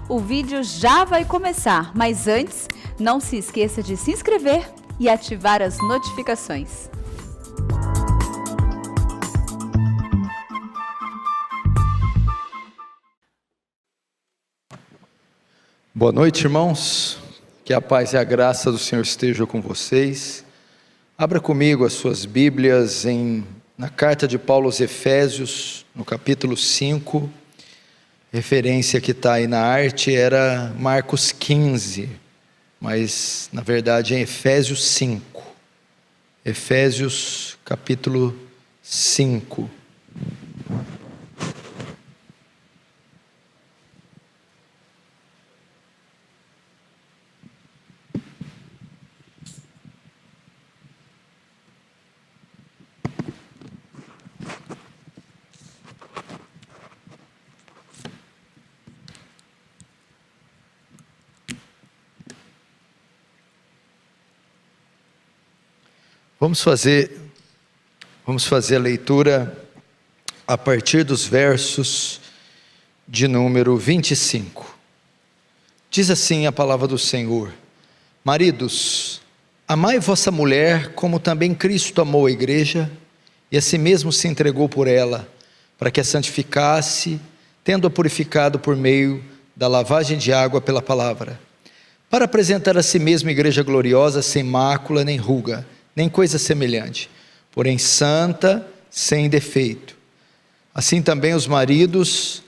O vídeo já vai começar, mas antes, não se esqueça de se inscrever e ativar as notificações. Boa noite, irmãos. Que a paz e a graça do Senhor estejam com vocês. Abra comigo as suas Bíblias na carta de Paulo aos Efésios, no capítulo 5. Referência que está aí na arte era Marcos 15, mas na verdade é Efésios 5. Efésios capítulo 5. Vamos fazer a leitura a partir dos versos de número 25. Diz assim a palavra do Senhor: Maridos, amai vossa mulher, como também Cristo amou a igreja, e a si mesmo se entregou por ela, para que a santificasse, tendo-a purificado por meio da lavagem de água pela palavra, para apresentar a si mesmo igreja gloriosa, sem mácula nem ruga, nem coisa semelhante, porém santa, sem defeito. Assim também os maridos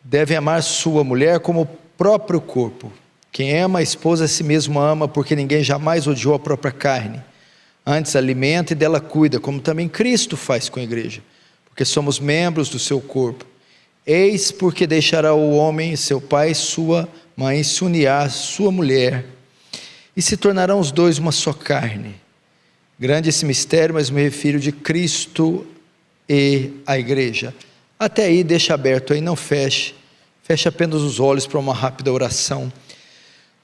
devem amar sua mulher como o próprio corpo. Quem ama a esposa a si mesmo ama, porque ninguém jamais odiou a própria carne. Antes alimenta e dela cuida, como também Cristo faz com a igreja, porque somos membros do seu corpo. Eis porque deixará o homem, seu pai e sua mãe, se unirá à sua mulher, e se tornarão os dois uma só carne. Grande esse mistério, mas me refiro de Cristo e a igreja. Até aí deixa aberto aí, não feche. Feche apenas os olhos para uma rápida oração.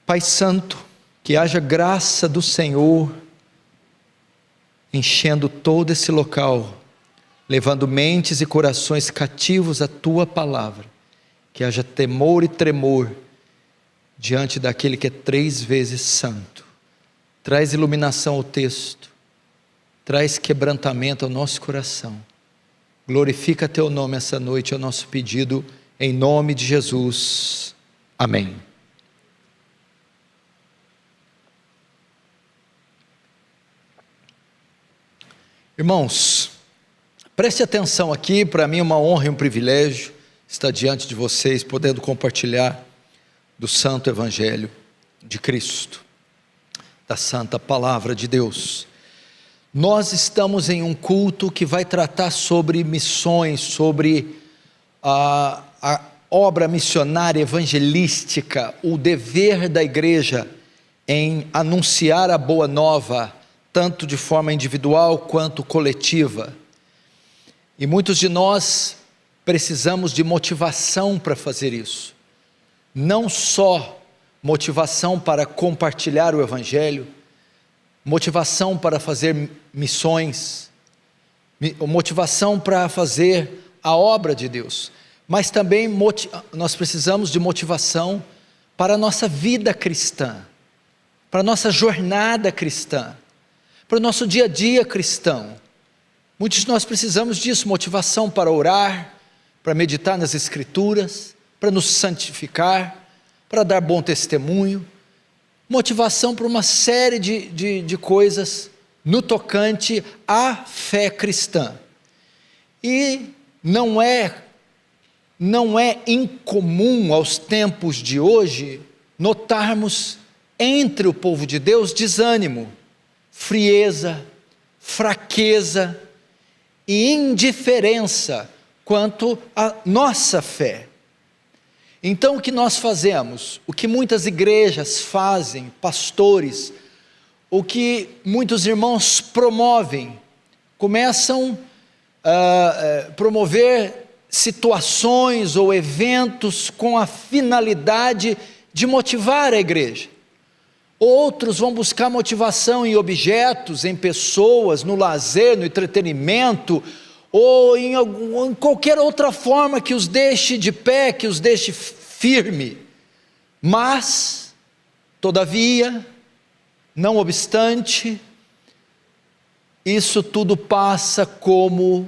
Pai Santo, que haja graça do Senhor enchendo todo esse local, levando mentes e corações cativos à Tua palavra. Que haja temor e tremor diante daquele que é 3 vezes santo. Traz iluminação ao texto. Traz quebrantamento ao nosso coração. Glorifica Teu nome essa noite, é o nosso pedido, em nome de Jesus. Amém. Irmãos, preste atenção aqui, para mim é uma honra e um privilégio estar diante de vocês, podendo compartilhar do Santo Evangelho de Cristo, da Santa Palavra de Deus. Nós estamos em um culto que vai tratar sobre missões, sobre a obra missionária evangelística, o dever da igreja em anunciar a boa nova, tanto de forma individual quanto coletiva. E muitos de nós precisamos de motivação para fazer isso. Não só motivação para compartilhar o Evangelho, motivação para fazer missões, motivação para fazer a obra de Deus, mas também nós precisamos de motivação para a nossa vida cristã, para a nossa jornada cristã, para o nosso dia a dia cristão. Muitos de nós precisamos disso, motivação para orar, para meditar nas Escrituras, para nos santificar, para dar bom testemunho, motivação para uma série de coisas no tocante à fé cristã. E não é incomum aos tempos de hoje notarmos entre o povo de Deus desânimo, frieza, fraqueza e indiferença quanto à nossa fé. Então o que nós fazemos, o que muitas igrejas fazem, pastores, o que muitos irmãos promovem, começam a promover situações ou eventos com a finalidade de motivar a igreja. Outros vão buscar motivação em objetos, em pessoas, no lazer, no entretenimento, ou em qualquer outra forma que os deixe de pé, que os deixe firme. Mas, todavia, não obstante, isso tudo passa como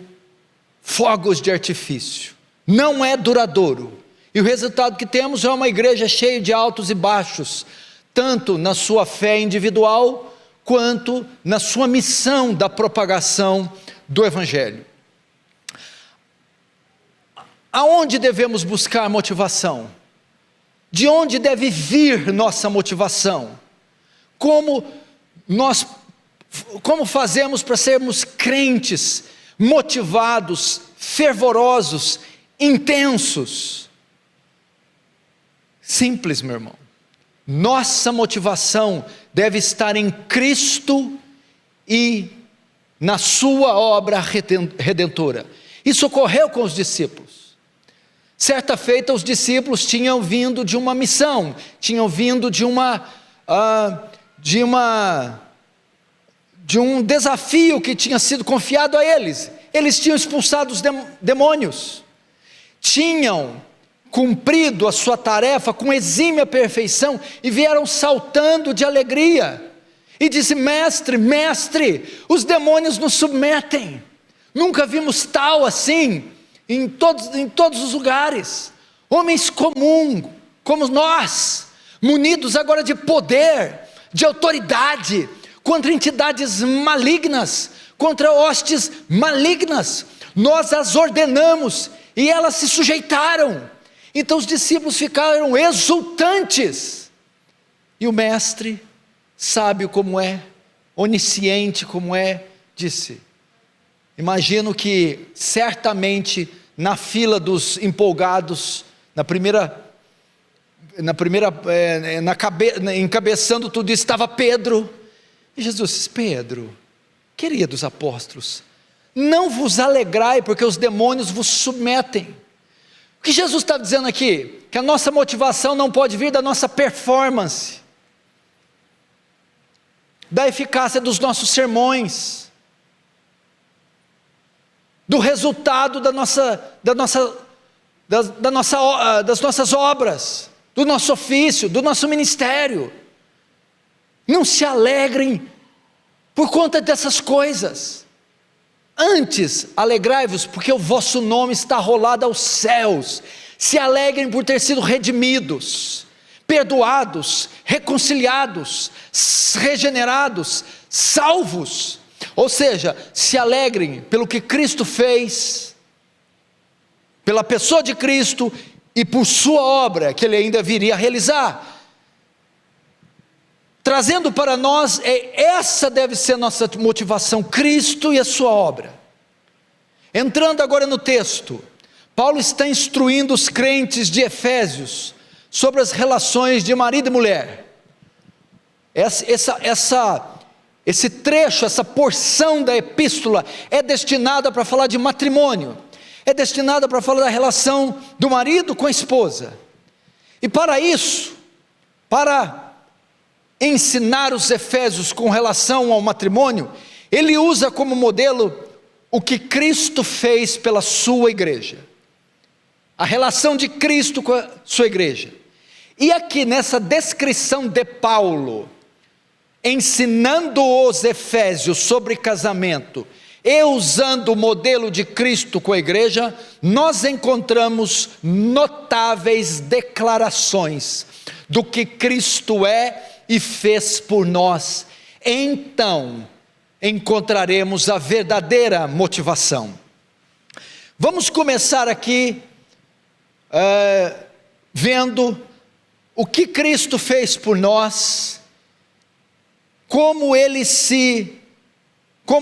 fogos de artifício, não é duradouro, e o resultado que temos é uma igreja cheia de altos e baixos, tanto na sua fé individual, quanto na sua missão da propagação do Evangelho. Aonde devemos buscar motivação? De onde deve vir nossa motivação? Como fazemos para sermos crentes, motivados, fervorosos, intensos? Simples, meu irmão. Nossa motivação deve estar em Cristo e na sua obra redentora. Isso ocorreu com os discípulos. Certa feita, os discípulos tinham vindo de uma missão, tinham vindo de um desafio que tinha sido confiado a eles. Eles tinham expulsado os demônios, tinham cumprido a sua tarefa com exímia perfeição e vieram saltando de alegria e disse: mestre, os demônios nos submetem, nunca vimos tal assim em todos os lugares, homens comuns como nós, munidos agora de poder, de autoridade, contra entidades malignas, contra hostes malignas, nós as ordenamos e elas se sujeitaram. Então os discípulos ficaram exultantes, e o mestre, sábio como é, onisciente como é, disse: imagino que certamente na fila dos empolgados, encabeçando tudo isso, estava Pedro. E Jesus disse: Pedro, queridos apóstolos, não vos alegrai porque os demônios vos submetem. O que Jesus está dizendo aqui? Que a nossa motivação não pode vir da nossa performance, da eficácia dos nossos sermões, do resultado das nossas obras, do nosso ofício, do nosso ministério. Não se alegrem por conta dessas coisas. Antes, alegrai-vos, porque o vosso nome está rolado aos céus. Se alegrem por ter sido redimidos, perdoados, reconciliados, regenerados, salvos. Ou seja, se alegrem pelo que Cristo fez, pela pessoa de Cristo e por sua obra, que Ele ainda viria a realizar. Trazendo para nós, essa deve ser a nossa motivação, Cristo e a sua obra. Entrando agora no texto, Paulo está instruindo os crentes de Efésios sobre as relações de marido e mulher. Esse trecho, essa porção da epístola é destinada para falar de matrimônio, é destinada para falar da relação do marido com a esposa. E para isso, para ensinar os efésios com relação ao matrimônio, ele usa como modelo o que Cristo fez pela sua igreja, a relação de Cristo com a sua igreja. E aqui nessa descrição de Paulo, ensinando os efésios sobre casamento e usando o modelo de Cristo com a igreja, nós encontramos notáveis declarações do que Cristo é e fez por nós. Então encontraremos a verdadeira motivação. Vamos começar aqui vendo o que Cristo fez por nós, como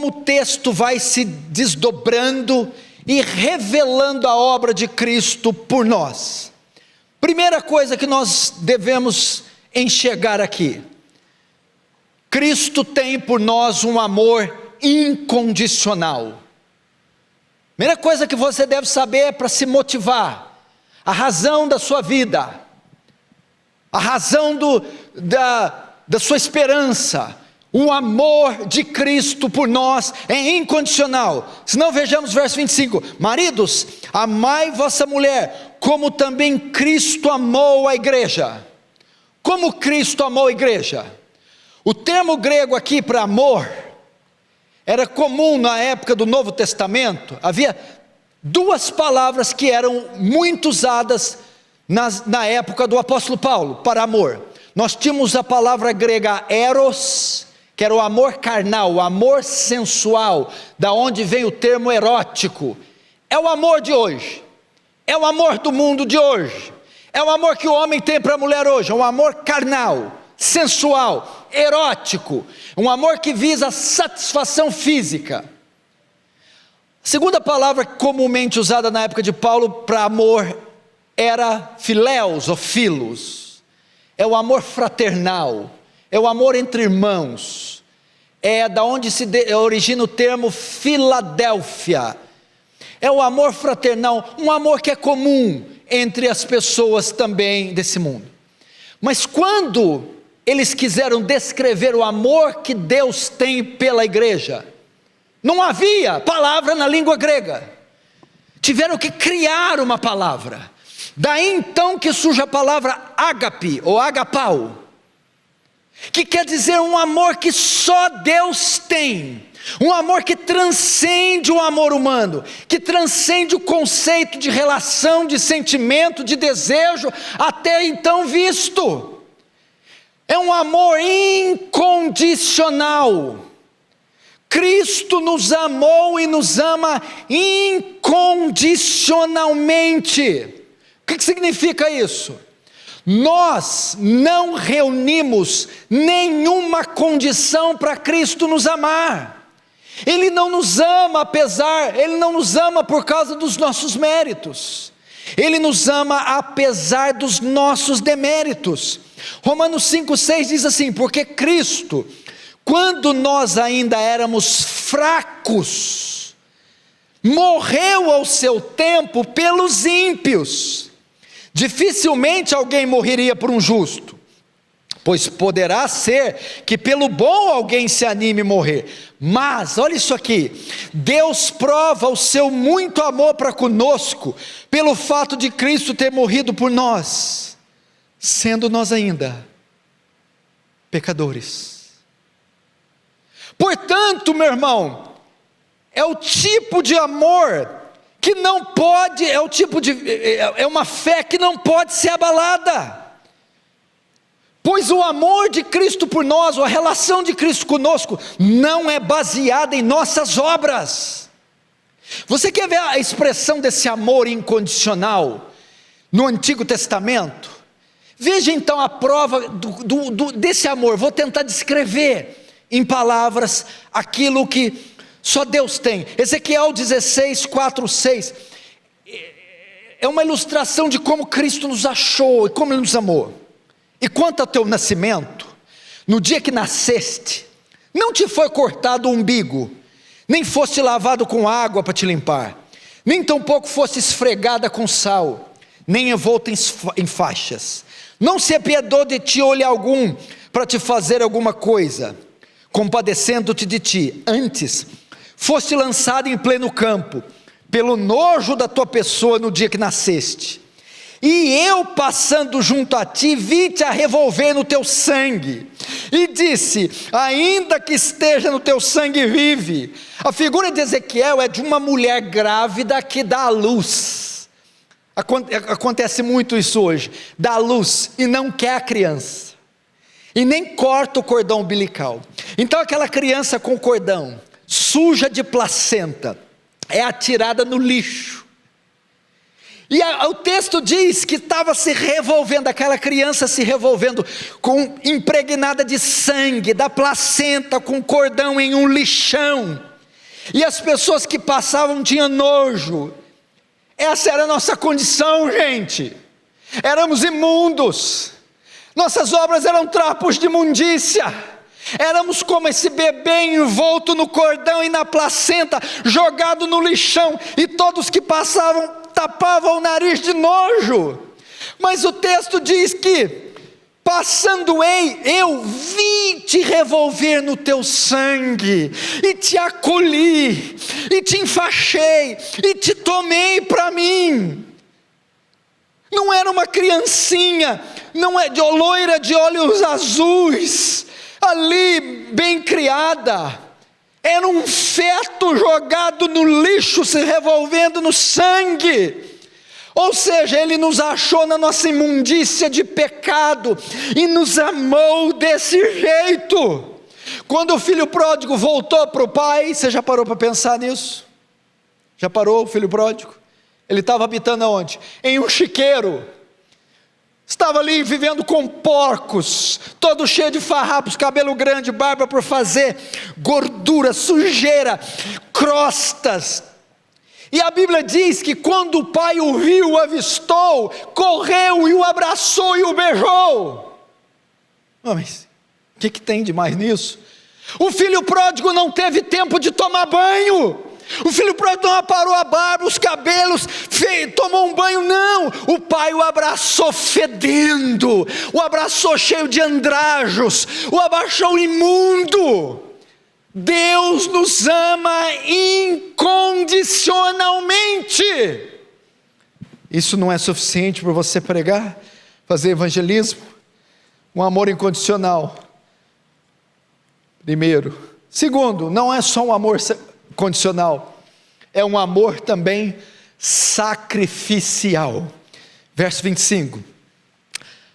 o texto vai se desdobrando e revelando a obra de Cristo por nós. Primeira coisa que nós devemos enxergar aqui: Cristo tem por nós um amor incondicional. Primeira coisa que você deve saber para se motivar, a razão da sua vida, a razão da sua esperança, o amor de Cristo por nós é incondicional. Se não, vejamos o verso 25: maridos, amai vossa mulher, como também Cristo amou a igreja. Como Cristo amou a igreja. O termo grego aqui para amor era comum na época do Novo Testamento. Havia duas palavras que eram muito usadas na época do apóstolo Paulo para amor. Nós tínhamos a palavra grega eros, que era o amor carnal, o amor sensual, da onde vem o termo erótico. É o amor de hoje, é o amor do mundo de hoje, é o amor que o homem tem para a mulher hoje, é um amor carnal, sensual, erótico, um amor que visa satisfação física. A segunda palavra comumente usada na época de Paulo para amor era phileos ou philos, é o amor fraternal, é o amor entre irmãos, é da onde se origina o termo Filadélfia, é o amor fraternal, um amor que é comum entre as pessoas também desse mundo. Mas quando eles quiseram descrever o amor que Deus tem pela igreja, não havia palavra na língua grega, tiveram que criar uma palavra. Daí então que surge a palavra ágape ou agapau, que quer dizer um amor que só Deus tem, um amor que transcende o amor humano, que transcende o conceito de relação, de sentimento, de desejo até então visto. É um amor incondicional. Cristo nos amou e nos ama incondicionalmente. O que significa isso? Nós não reunimos nenhuma condição para Cristo nos amar. Ele não nos ama Ele não nos ama por causa dos nossos méritos. Ele nos ama apesar dos nossos deméritos. Romanos 5,6 diz assim: porque Cristo, quando nós ainda éramos fracos, morreu ao seu tempo pelos ímpios. Dificilmente alguém morreria por um justo, pois poderá ser que pelo bom alguém se anime a morrer. Mas, olha isso aqui, Deus prova o seu muito amor para conosco, pelo fato de Cristo ter morrido por nós, sendo nós ainda pecadores. Portanto, meu irmão, é o tipo de amor que não pode, é uma fé que não pode ser abalada, pois o amor de Cristo por nós, ou a relação de Cristo conosco, não é baseada em nossas obras. Você quer ver a expressão desse amor incondicional no Antigo Testamento? Veja então a prova desse amor. Vou tentar descrever em palavras aquilo que só Deus tem. Ezequiel 16, 4, 6 é uma ilustração de como Cristo nos achou e como Ele nos amou. E quanto ao teu nascimento, no dia que nasceste, não te foi cortado o umbigo, nem foste lavado com água para te limpar, nem tampouco foste esfregada com sal, nem envolta em faixas. Não se apiedou de ti olho algum para te fazer alguma coisa, compadecendo-te de ti. Antes, foste lançado em pleno campo, pelo nojo da tua pessoa no dia que nasceste. E eu, passando junto a ti, vi-te a revolver no teu sangue, e disse: ainda que esteja no teu sangue, vive. A figura de Ezequiel é de uma mulher grávida que dá à luz. Acontece muito isso hoje, dá à luz e não quer a criança, e nem corta o cordão umbilical. Então aquela criança com cordão, suja de placenta, é atirada no lixo. E o texto diz que estava se revolvendo, aquela criança se revolvendo, impregnada de sangue, da placenta, com cordão em um lixão. E as pessoas que passavam tinham nojo. Essa era a nossa condição, gente. Éramos imundos. Nossas obras eram trapos de imundícia. Éramos como esse bebê envolto no cordão e na placenta, jogado no lixão, e todos que passavam tapavam o nariz de nojo. Mas o texto diz que, passando eu vi te revolver no teu sangue, e te acolhi, e te enfaixei, e te tomei para mim. Não era uma criancinha, não é de loira de olhos azuis, ali bem criada. Era um feto jogado no lixo, se revolvendo no sangue. Ou seja, Ele nos achou na nossa imundícia de pecado e nos amou desse jeito. Quando o filho pródigo voltou para o pai, você já parou para pensar nisso? Já parou o filho pródigo? Ele estava habitando aonde? Em um chiqueiro. Estava ali vivendo com porcos, todo cheio de farrapos, cabelo grande, barba por fazer, gordura, sujeira, crostas. E a Bíblia diz que quando o pai o viu, o avistou, correu e o abraçou e o beijou. Mas o que tem de mais nisso? O filho pródigo não teve tempo de tomar banho. O filho pródigo não aparou a barba, os cabelos, tomou um banho, não. O pai o abraçou fedendo, o abraçou cheio de andrajos, o abraçou imundo. Deus nos ama incondicionalmente. Isso não é suficiente para você pregar, fazer evangelismo? Um amor incondicional, primeiro. Segundo, não é só um amor condicional, é um amor também sacrificial. Verso 25: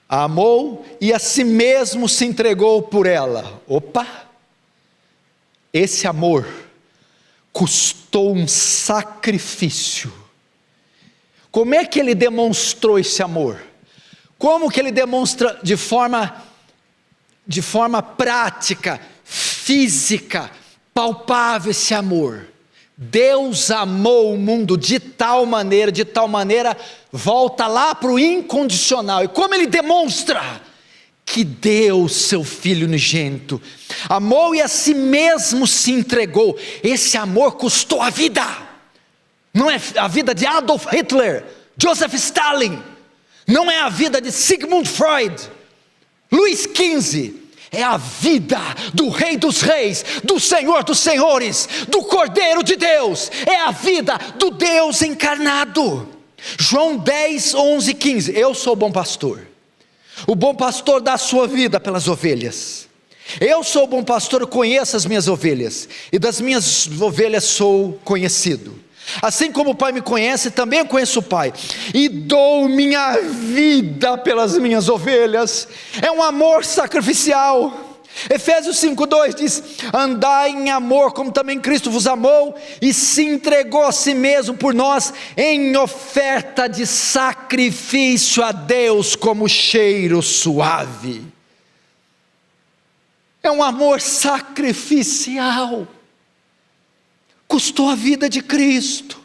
amou e a si mesmo se entregou por ela. Opa! Esse amor custou um sacrifício. Como é que ele demonstrou esse amor? Como que ele demonstra de forma prática, física, palpável esse amor? Deus amou o mundo de tal maneira, volta lá para o incondicional. E como ele demonstra? Que deu seu Filho unigênito, amou e a si mesmo se entregou. Esse amor custou a vida. Não é a vida de Adolf Hitler, Joseph Stalin, não é a vida de Sigmund Freud, Luís XV, é a vida do Rei dos Reis, do Senhor dos Senhores, do Cordeiro de Deus, é a vida do Deus encarnado. João 10, 11, 15, eu sou o bom pastor. O bom pastor dá a sua vida pelas ovelhas. Eu sou o bom pastor, conheço as minhas ovelhas, e das minhas ovelhas sou conhecido. Assim como o Pai me conhece, também eu conheço o Pai, e dou minha vida pelas minhas ovelhas. É um amor sacrificial. Efésios 5:2 diz: andai em amor como também Cristo vos amou e se entregou a si mesmo por nós em oferta de sacrifício a Deus como cheiro suave. É um amor sacrificial, custou a vida de Cristo.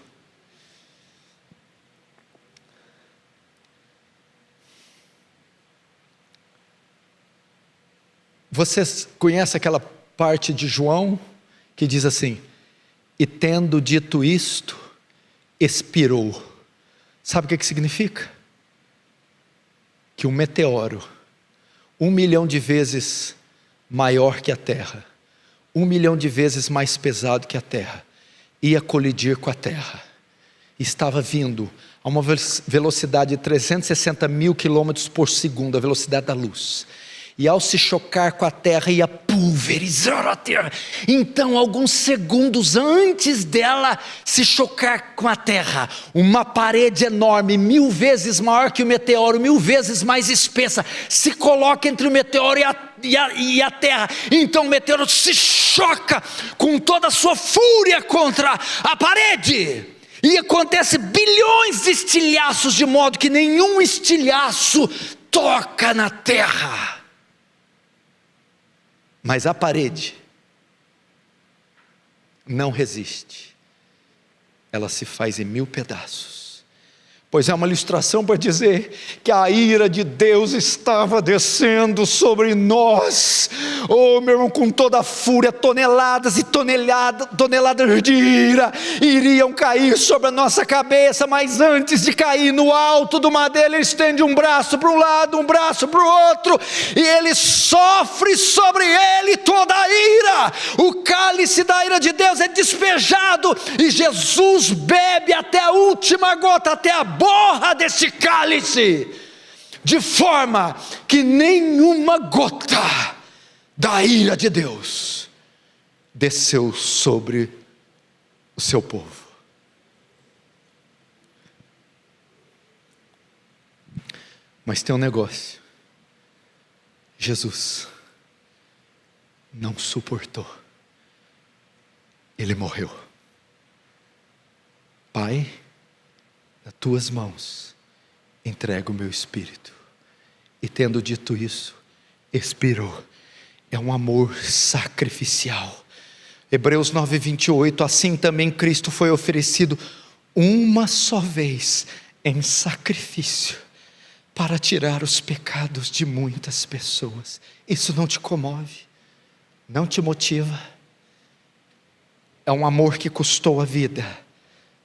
Vocês conhecem aquela parte de João que diz assim: e tendo dito isto, expirou. Sabe o que significa? Que um meteoro, 1 milhão de vezes maior que a Terra, 1 milhão de vezes mais pesado que a Terra, ia colidir com a Terra. Estava vindo a uma velocidade de 360 mil quilômetros por segundo, a velocidade da luz. E ao se chocar com a terra, ia pulverizar a terra. Então, alguns segundos antes dela se chocar com a terra, uma parede enorme, 1000 vezes maior que o meteoro, 1000 vezes mais espessa, se coloca entre o meteoro e a terra. Então o meteoro se choca com toda a sua fúria contra a parede. E acontece bilhões de estilhaços, de modo que nenhum estilhaço toca na terra. Mas a parede não resiste, ela se faz em 1000 pedaços. Pois é uma ilustração para dizer que a ira de Deus estava descendo sobre nós. Oh, meu irmão, com toda a fúria, toneladas e toneladas de ira iriam cair sobre a nossa cabeça. Mas antes de cair no alto do madeiro, ele estende um braço para um lado, um braço para o outro, e ele sofre sobre ele toda a ira. O cálice da ira de Deus é despejado, e Jesus bebe até a última gota, até a boca borra deste cálice, de forma que nenhuma gota da ira de Deus desceu sobre o seu povo. Mas tem um negócio: Jesus não suportou, ele morreu. Pai, nas tuas mãos entrego o meu espírito. E tendo dito isso, expirou. É um amor sacrificial. Hebreus 9:28, assim também Cristo foi oferecido uma só vez em sacrifício, para tirar os pecados de muitas pessoas. Isso não te comove? Não te motiva? É um amor que custou a vida.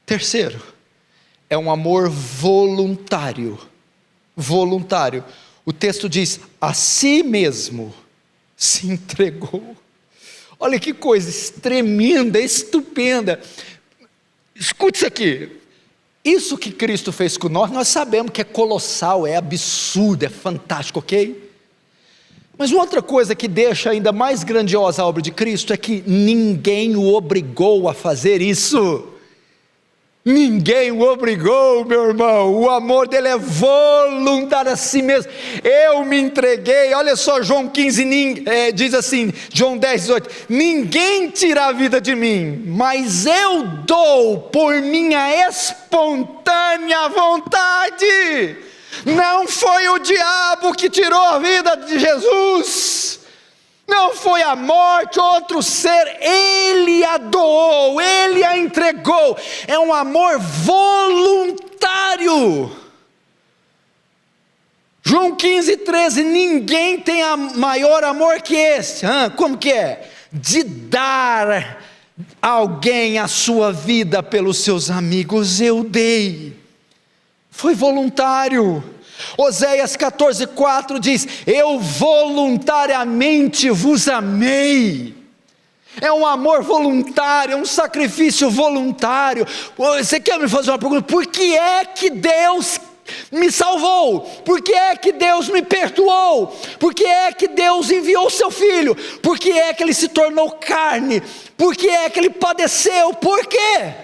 Terceiro, é um amor voluntário. Voluntário. O texto diz: a si mesmo se entregou. Olha que coisa tremenda, estupenda. Escute isso aqui. Isso que Cristo fez com nós sabemos que é colossal, é absurdo, é fantástico, ok? Mas uma outra coisa que deixa ainda mais grandiosa a obra de Cristo é que ninguém o obrigou a fazer isso. Ninguém o obrigou, meu irmão. O amor dele é voluntário a si mesmo. Eu me entreguei. Olha só, João 15 diz assim, João 10:18: ninguém tira a vida de mim, mas eu dou por minha espontânea vontade. Não foi o diabo que tirou a vida de Jesus, não foi a morte, outro ser, ele a doou, ele a entregou. É um amor voluntário. João 15:13, ninguém tem maior amor que esse. Como que é? De dar a alguém a sua vida pelos seus amigos. Eu dei, foi voluntário. Oséias 14:4 diz: eu voluntariamente vos amei. É um amor voluntário, é um sacrifício voluntário. Você quer me fazer uma pergunta? Por que é que Deus me salvou? Por que é que Deus me perdoou? Por que é que Deus enviou o seu filho? Por que é que ele se tornou carne? Por que é que ele padeceu? Por quê?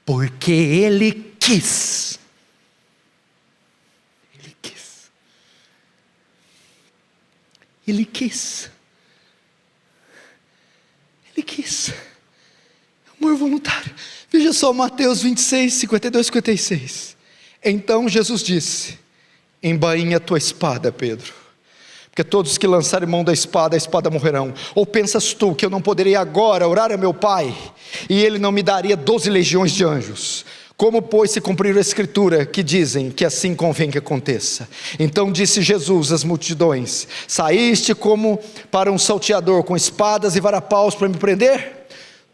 Porque ele quis. Ele quis. Ele quis. Amor voluntário. Veja só Mateus 26, 52, 56. Então Jesus disse: embainha a tua espada, Pedro, porque todos que lançarem mão da espada, a espada morrerão. Ou pensas tu que eu não poderia agora orar a meu Pai, e Ele não me daria 12 legiões de anjos? Como, pois, se cumprir a escritura que dizem que assim convém que aconteça? Então disse Jesus às multidões: saíste como para um salteador com espadas e varapaus para me prender?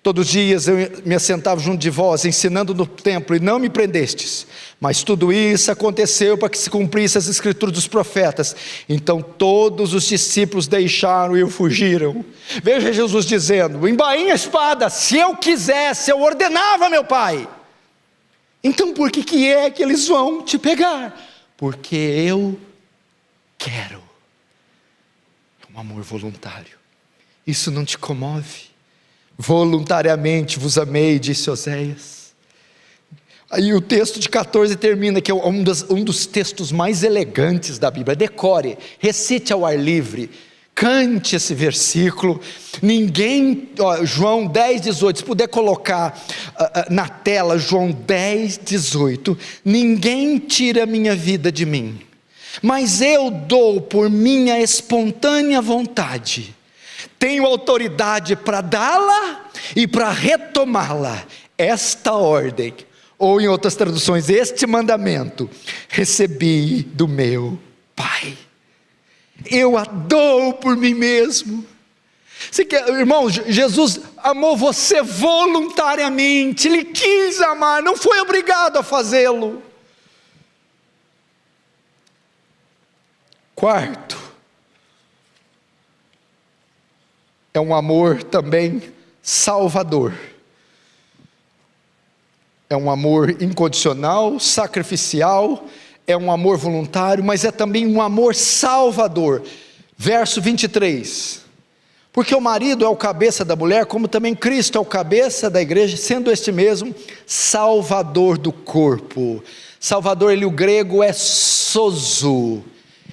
Todos os dias eu me assentava junto de vós, ensinando no templo, e não me prendestes. Mas tudo isso aconteceu para que se cumprisse as escrituras dos profetas. Então todos os discípulos deixaram e fugiram. Veja Jesus dizendo: embainha a espada, se eu quisesse, eu ordenava meu Pai. Então por que é que eles vão te pegar? Porque eu quero. É um amor voluntário. Isso não te comove? Voluntariamente vos amei, disse Oséias. Aí o texto de 14 termina, que é um dos textos mais elegantes da Bíblia. Decore, recite ao ar livre, cante esse versículo. João 10:18, se puder colocar na tela, João 10:18. Ninguém tira a minha vida de mim, mas eu dou por minha espontânea vontade. Tenho autoridade para dá-la e para retomá-la. Esta ordem, ou em outras traduções, este mandamento, recebi do meu Pai. Eu a dou por mim mesmo. Você quer, irmão, Jesus amou você voluntariamente. Ele quis amar, não foi obrigado a fazê-lo. Quarto, é um amor também salvador. é um amor incondicional, sacrificial, é um amor voluntário, mas é também um amor salvador. Verso 23. Porque o marido é o cabeça da mulher, como também Cristo é o cabeça da igreja, sendo este mesmo salvador do corpo. Salvador, o grego é sozo,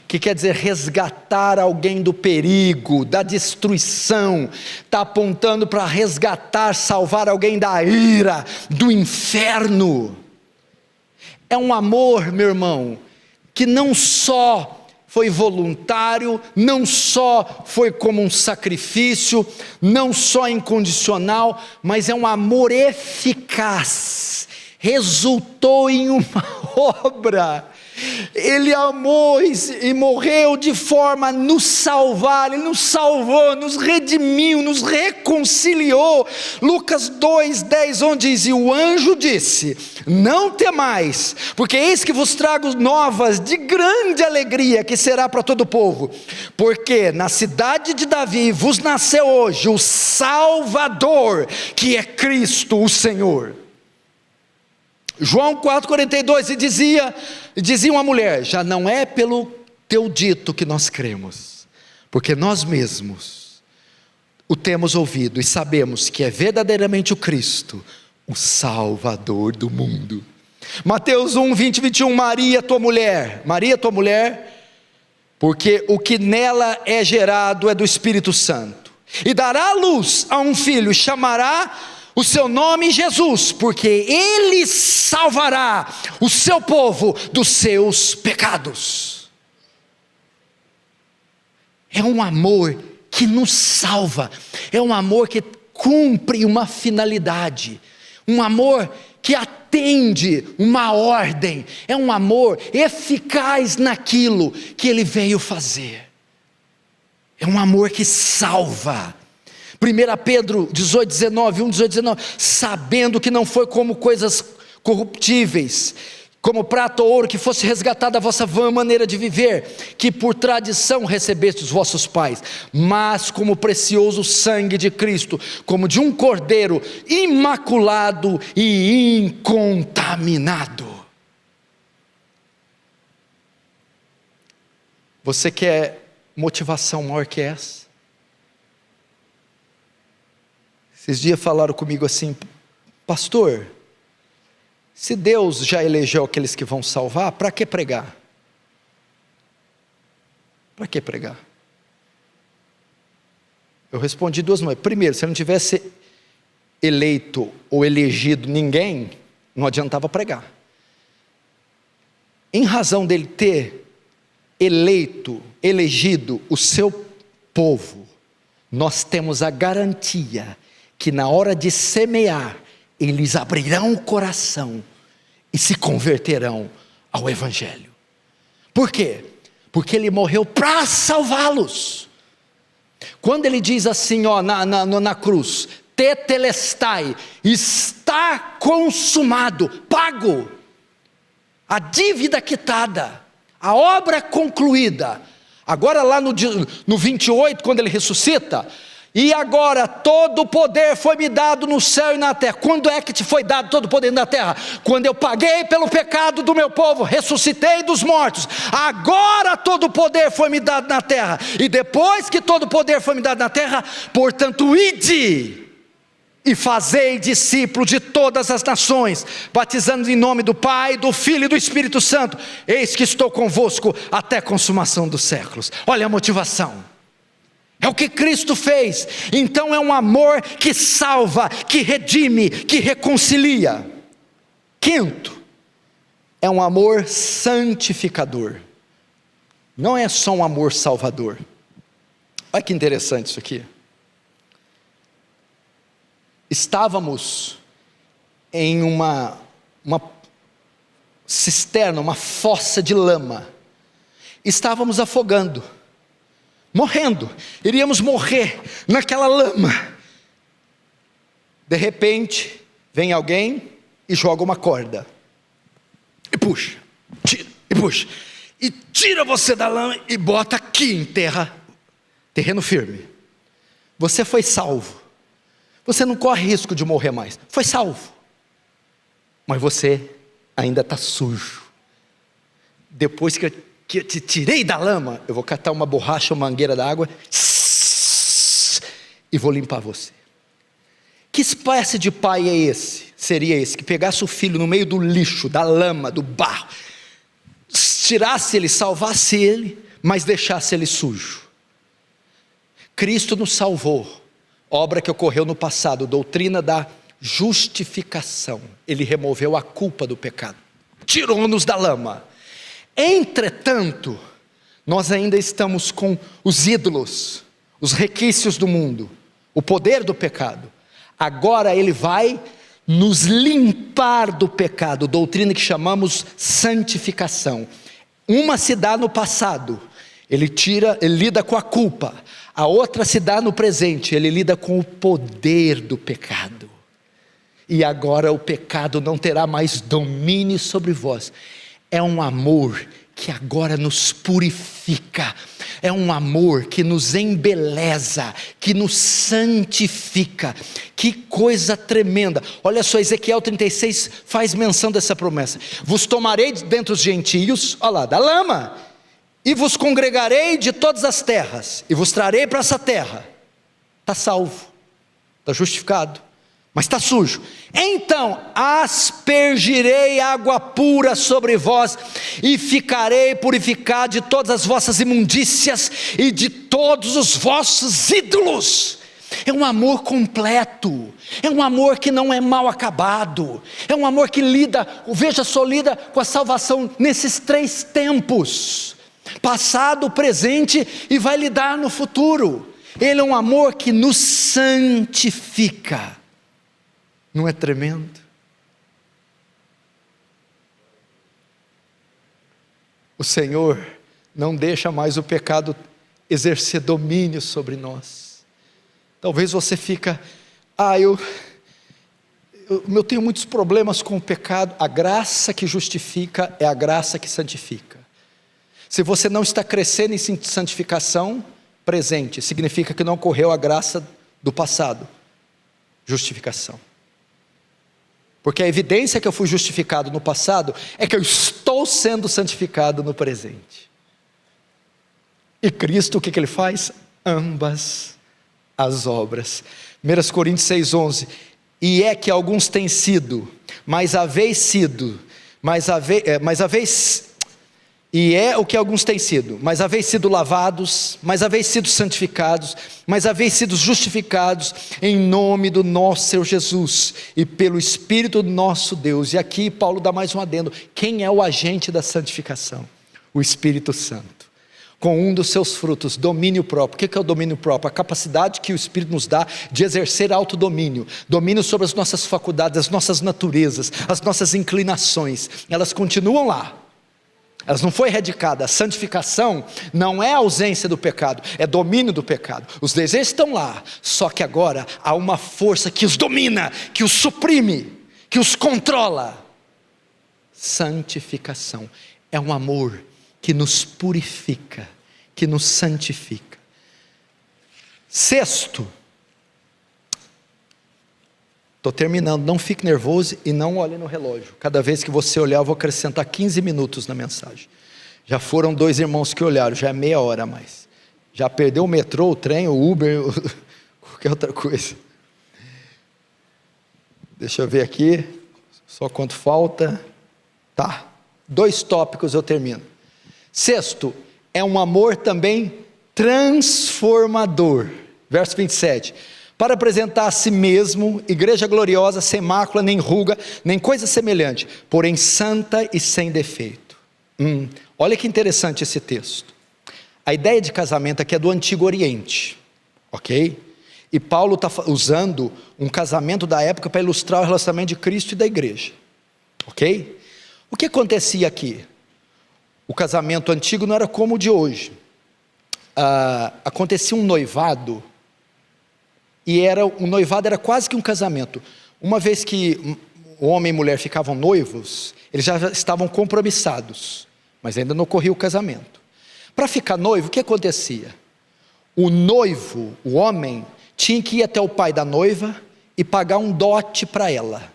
que quer dizer resgatar alguém do perigo, da destruição. Está apontando para resgatar, salvar alguém da ira, do inferno. É um amor, meu irmão, que não só foi voluntário, não só foi como um sacrifício, não só incondicional, mas é um amor eficaz, resultou em uma obra. Ele amou e morreu de forma a nos salvar, Ele nos salvou, nos redimiu, nos reconciliou. Lucas 2:10, onde diz: e o anjo disse: não temais, porque eis que vos trago novas de grande alegria, que será para todo o povo, porque na cidade de Davi vos nasceu hoje o Salvador, que é Cristo o Senhor. João 4,42, e dizia uma mulher: já não é pelo teu dito que nós cremos, porque nós mesmos o temos ouvido e sabemos que é verdadeiramente o Cristo, o Salvador do mundo. Mateus 1, 20 e 21, Maria tua mulher, porque o que nela é gerado é do Espírito Santo, e dará luz a um filho, e chamará o seu nome Jesus, porque Ele salvará o seu povo dos seus pecados. É um amor que nos salva, é um amor que cumpre uma finalidade, um amor que atende uma ordem, é um amor eficaz naquilo que Ele veio fazer, é um amor que salva. 1 Pedro 18:19, sabendo que não foi como coisas corruptíveis, como prata ou ouro, que fosse resgatada a vossa vã maneira de viver, que por tradição recebeste os vossos pais, mas como precioso sangue de Cristo, como de um cordeiro imaculado e incontaminado. Você quer motivação maior que essa? Esses dias falaram comigo assim: pastor, se Deus já elegeu aqueles que vão salvar, para que pregar? Para que pregar? Eu respondi duas coisas. Primeiro, se ele não tivesse eleito ou elegido ninguém, não adiantava pregar. Em razão dele ter elegido o seu povo, nós temos a garantia que na hora de semear, eles abrirão o coração e se converterão ao Evangelho. Por quê? Porque Ele morreu para salvá-los. Quando Ele diz assim, na cruz: tetelestai, está consumado, pago, a dívida quitada, a obra concluída. Agora lá no 28, quando Ele ressuscita: e agora todo o poder foi me dado no céu e na terra. Quando é que te foi dado todo o poder na terra? Quando eu paguei pelo pecado do meu povo, ressuscitei dos mortos. Agora todo o poder foi me dado na terra. E depois que todo o poder foi me dado na terra, portanto ide e fazei discípulo de todas as nações, batizando em nome do Pai, do Filho e do Espírito Santo. Eis que estou convosco até a consumação dos séculos. Olha a motivação. É o que Cristo fez. Então é um amor que salva, que redime, que reconcilia. Quinto, é um amor santificador. Não é só um amor salvador. Olha que interessante isso aqui. Estávamos em uma cisterna, uma fossa de lama. Estávamos afogando, morrendo, iríamos morrer naquela lama. De repente, vem alguém e joga uma corda, e puxa, e tira você da lama e bota aqui em terreno firme. Você foi salvo, você não corre risco de morrer mais, foi salvo. mas você ainda está sujo. Depois que eu te tirei da lama, eu vou catar uma borracha, uma mangueira d'água, e vou limpar você. Que espécie de pai é esse? Seria esse, que pegasse o filho no meio do lixo, da lama, do barro, tirasse ele, salvasse ele, mas deixasse ele sujo. Cristo nos salvou, obra que ocorreu no passado, doutrina da justificação. Ele removeu a culpa do pecado, tirou-nos da lama. Entretanto, nós ainda estamos com os ídolos, os requisitos do mundo, o poder do pecado. Agora Ele vai nos limpar do pecado, doutrina que chamamos santificação. Uma se dá no passado, Ele lida com a culpa. A outra se dá no presente, Ele lida com o poder do pecado. E agora o pecado não terá mais domínio sobre vós. É um amor que agora nos purifica, é um amor que nos embeleza, que nos santifica. Que coisa tremenda. Olha só, Ezequiel 36 faz menção dessa promessa: vos tomarei dentre os gentios, olha lá, da lama, e vos congregarei de todas as terras, e vos trarei para essa terra. Está salvo, está justificado, mas está sujo. Então aspergirei água pura sobre vós, e ficarei purificado de todas as vossas imundícias, e de todos os vossos ídolos. É um amor completo, é um amor que não é mal acabado, é um amor que lida com a salvação nesses 3 tempos, passado, presente e vai lidar no futuro. Ele é um amor que nos santifica. Não é tremendo? O Senhor não deixa mais o pecado exercer domínio sobre nós. Talvez você fica, eu tenho muitos problemas com o pecado. A graça que justifica é a graça que santifica. Se você não está crescendo em santificação presente, significa que não correu a graça do passado, justificação. Porque a evidência que eu fui justificado no passado é que eu estou sendo santificado no presente. E Cristo, o que Ele faz? Ambas as obras. 1 Coríntios 6,11: e é que alguns têm sido, e é o que alguns têm sido, mas haveis sido lavados, mas haveis sido santificados, mas haveis sido justificados em nome do nosso Senhor Jesus e pelo Espírito do nosso Deus. E aqui Paulo dá mais um adendo: quem é o agente da santificação? O Espírito Santo, com um dos seus frutos, domínio próprio. O que é o domínio próprio? A capacidade que o Espírito nos dá de exercer autodomínio, domínio sobre as nossas faculdades, as nossas naturezas, as nossas inclinações. Elas continuam lá, elas não foi erradicada. A santificação não é a ausência do pecado, é domínio do pecado. Os desejos estão lá, só que agora há uma força que os domina, que os suprime, que os controla. Santificação é um amor que nos purifica, que nos santifica. Sexto, estou terminando, não fique nervoso e não olhe no relógio. Cada vez que você olhar, eu vou acrescentar 15 minutos na mensagem. Já foram 2 irmãos que olharam, já é meia hora a mais. Já perdeu o metrô, o trem, o Uber, qualquer outra coisa. Deixa eu ver aqui, só quanto falta. Tá, 2 tópicos eu termino. Sexto, é um amor também transformador. Verso 27. Para apresentar a si mesmo, igreja gloriosa, sem mácula, nem ruga, nem coisa semelhante, porém santa e sem defeito. Olha que interessante esse texto. A ideia de casamento aqui é do Antigo Oriente, ok? E Paulo está usando um casamento da época para ilustrar o relacionamento de Cristo e da igreja, ok? O que acontecia aqui? O casamento antigo não era como o de hoje. Acontecia um noivado, e o noivado era quase que um casamento. Uma vez que o homem e mulher ficavam noivos, eles já estavam compromissados, mas ainda não ocorria o casamento. Para ficar noivo, o que acontecia? O noivo, o homem, tinha que ir até o pai da noiva e pagar um dote para ela.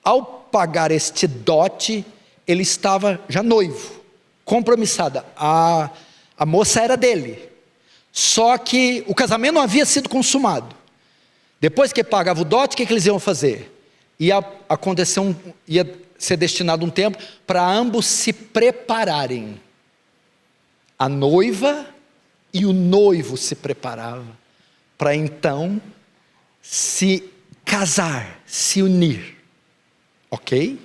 ao pagar este dote, ele estava já noivo, compromissada, a moça era dele, só que o casamento não havia sido consumado. Depois que pagava o dote, o que eles iam fazer? Ia ser destinado um tempo para ambos se prepararem. A noiva e o noivo se preparavam para então se casar, se unir. Ok?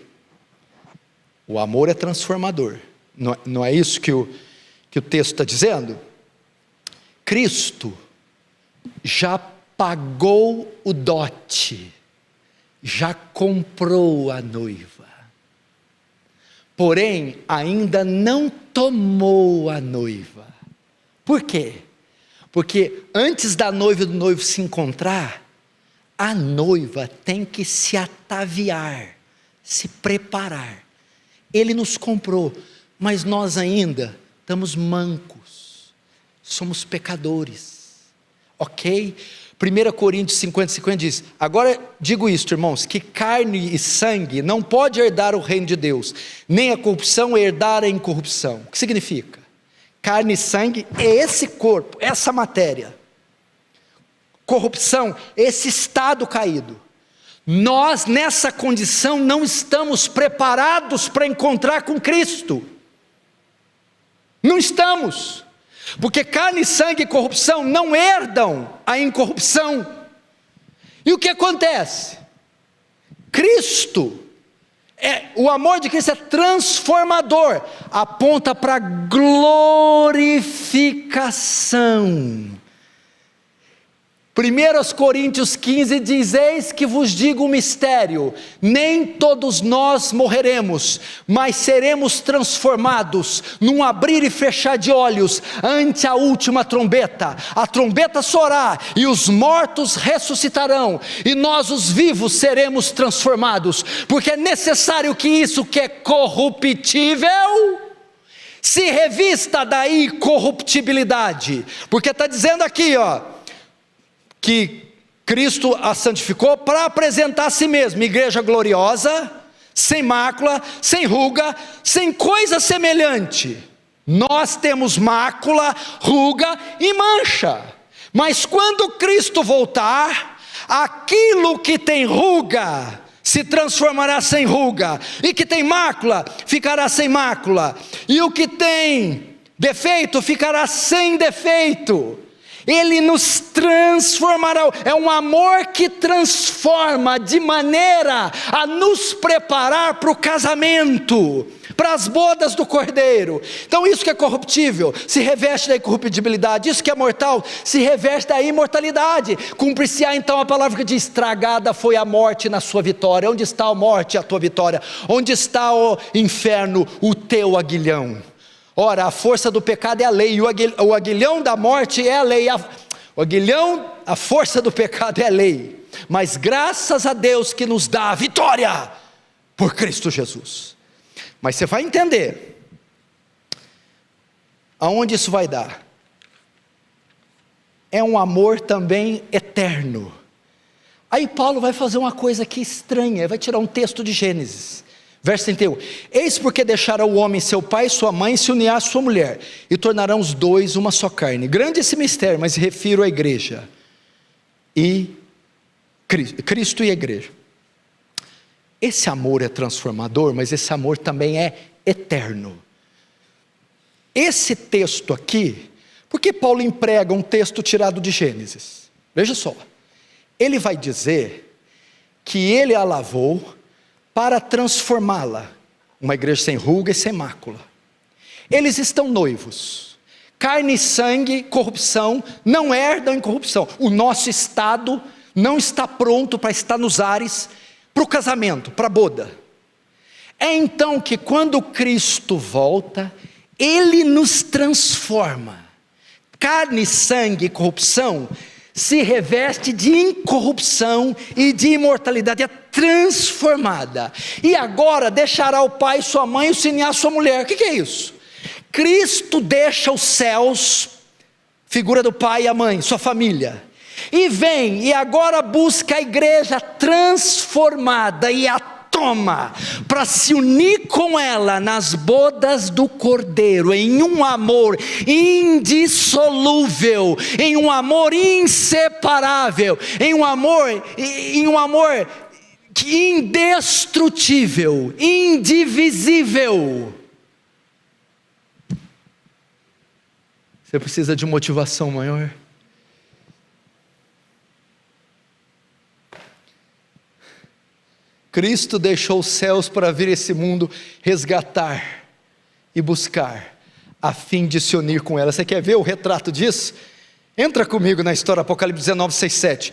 O amor é transformador. Não é isso que o texto está dizendo? Cristo já pagou o dote, já comprou a noiva, porém ainda não tomou a noiva. Por quê? Porque antes da noiva e do noivo se encontrar, a noiva tem que se ataviar, se preparar. Ele nos comprou, mas nós ainda estamos mancos, somos pecadores, ok? 1 Coríntios 50 diz: agora digo isto, irmãos, que carne e sangue não pode herdar o reino de Deus, nem a corrupção herdar a incorrupção. O que significa? Carne e sangue é esse corpo, essa matéria. Corrupção, esse estado caído. Nós nessa condição não estamos preparados para encontrar com Cristo. Não estamos. Porque carne, sangue e corrupção não herdam a incorrupção. E o que acontece? O amor de Cristo é transformador, aponta para a glorificação. 1 Coríntios 15 diz: eis que vos digo um mistério, nem todos nós morreremos, mas seremos transformados, num abrir e fechar de olhos, ante a última trombeta. A trombeta soará, e os mortos ressuscitarão, e nós os vivos seremos transformados, porque é necessário que isso que é corruptível se revista da incorruptibilidade, porque está dizendo aqui, que Cristo a santificou para apresentar a si mesmo, igreja gloriosa, sem mácula, sem ruga, sem coisa semelhante. Nós temos mácula, ruga e mancha, mas quando Cristo voltar, aquilo que tem ruga se transformará sem ruga, e que tem mácula ficará sem mácula, e o que tem defeito ficará sem defeito. Ele nos transformará, é um amor que transforma de maneira a nos preparar para o casamento, para as bodas do Cordeiro. Então isso que é corruptível se reveste da incorruptibilidade, isso que é mortal se reveste da imortalidade. Cumpre-se-á então a palavra que diz: estragada foi a morte na sua vitória. Onde está a morte, a tua vitória? Onde está, o inferno, o teu aguilhão? Ora, a força do pecado é a lei, e o aguilhão da morte é a lei. A força do pecado é a lei, mas graças a Deus que nos dá a vitória por Cristo Jesus. Mas você vai entender aonde isso vai dar. É um amor também eterno. Aí Paulo vai fazer uma coisa aqui estranha, vai tirar um texto de Gênesis. Verso 31, eis porque deixará o homem seu pai e sua mãe, se unirá à sua mulher, e tornarão os dois uma só carne. Grande esse mistério, mas refiro à igreja, e Cristo e a igreja. Esse amor é transformador, mas esse amor também é eterno. Esse texto aqui, por que Paulo emprega um texto tirado de Gênesis? Veja só, ele vai dizer que ele a lavou para transformá-la, uma igreja sem ruga e sem mácula. Eles estão noivos, carne e sangue, corrupção, não herdam incorrupção. O nosso estado não está pronto para estar nos ares, para o casamento, para a boda. É então que quando Cristo volta, Ele nos transforma. Carne, sangue e corrupção se reveste de incorrupção e de imortalidade, é transformada. E agora deixará o pai, sua mãe, e se unirá à sua mulher. O que é isso? Cristo deixa os céus, figura do pai e a mãe, sua família, e vem e agora busca a igreja transformada e a toma para se unir com ela nas bodas do Cordeiro, em um amor indissolúvel, em um amor inseparável, em um amor indestrutível, indivisível. Você precisa de motivação maior? Cristo deixou os céus para vir esse mundo resgatar e buscar, a fim de se unir com ela. Você quer ver o retrato disso? Entra comigo na história, Apocalipse 19, 6, 7.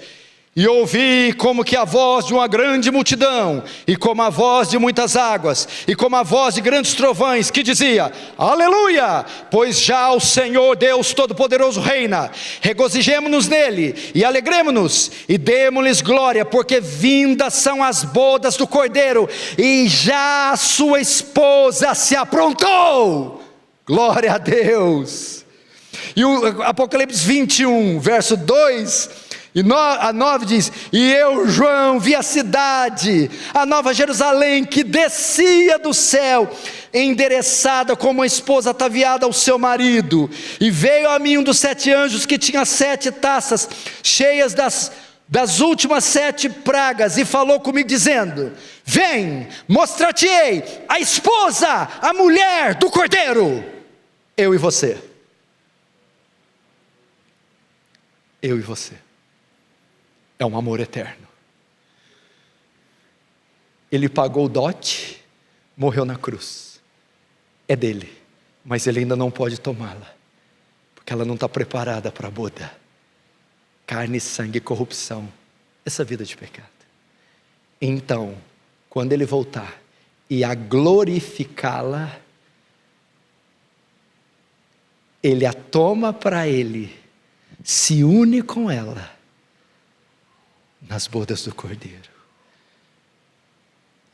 E ouvi como que a voz de uma grande multidão, e como a voz de muitas águas, e como a voz de grandes trovões, que dizia: aleluia, pois já o Senhor Deus Todo-Poderoso reina, regozijemo-nos nele, e alegremo-nos, e demo-lhes glória, porque vindas são as bodas do Cordeiro, e já a sua esposa se aprontou. Glória a Deus. E o Apocalipse 21, verso 2 a 9 diz: e eu, João, vi a cidade, a nova Jerusalém, que descia do céu, endereçada como uma esposa ataviada ao seu marido. E veio a mim um dos 7 anjos, que tinha 7 taças cheias das últimas 7 pragas, e falou comigo dizendo: vem, mostrar-te-ei a esposa, a mulher do Cordeiro. Eu e você. Eu e você. É um amor eterno. Ele pagou o dote, morreu na cruz. É dele, mas ele ainda não pode tomá-la, porque ela não está preparada para a boda. Carne, sangue e corrupção, essa vida de pecado. Então, quando ele voltar e a glorificá-la, ele a toma para ele, se une com ela nas bodas do Cordeiro.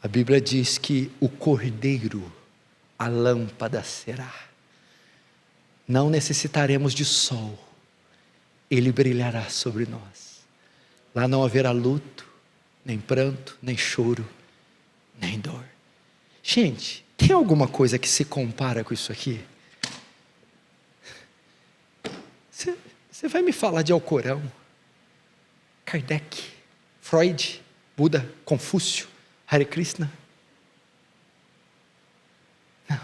A Bíblia diz que o Cordeiro, a lâmpada será. Não necessitaremos de sol, ele brilhará sobre nós. Lá não haverá luto, nem pranto, nem choro, nem dor. Gente, tem alguma coisa que se compara com isso aqui? Você vai me falar de Alcorão, Kardec, Freud, Buda, Confúcio, Hare Krishna? Não.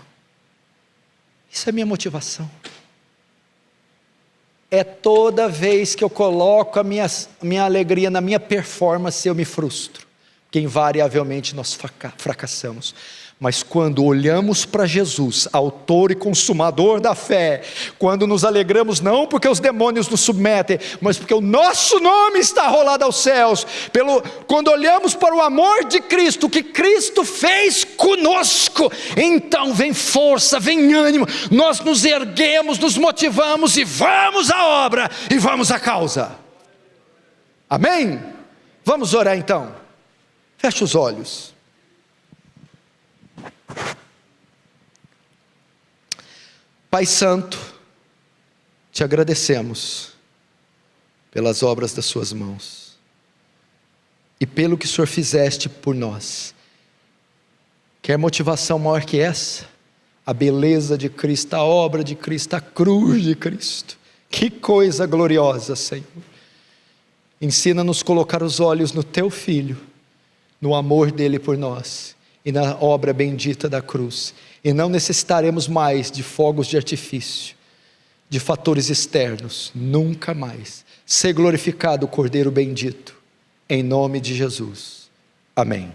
Isso é minha motivação. É toda vez que eu coloco a minha alegria na minha performance, eu me frustro, porque invariavelmente nós fracassamos. Mas quando olhamos para Jesus, autor e consumador da fé, quando nos alegramos não porque os demônios nos submetem, mas porque o nosso nome está rolado aos céus, quando olhamos para o amor de Cristo, o que Cristo fez conosco, então vem força, vem ânimo, nós nos erguemos, nos motivamos e vamos à obra, e vamos à causa. Amém? Vamos orar então. Feche os olhos. Pai Santo, te agradecemos pelas obras das suas mãos e pelo que o Senhor fizeste por nós. Quer motivação maior que essa? A beleza de Cristo, a obra de Cristo, a cruz de Cristo. Que coisa gloriosa, Senhor. Ensina-nos a colocar os olhos no Teu Filho, no amor dele por nós e na obra bendita da cruz, e não necessitaremos mais de fogos de artifício, de fatores externos, nunca mais. Ser glorificado o Cordeiro bendito, em nome de Jesus, amém.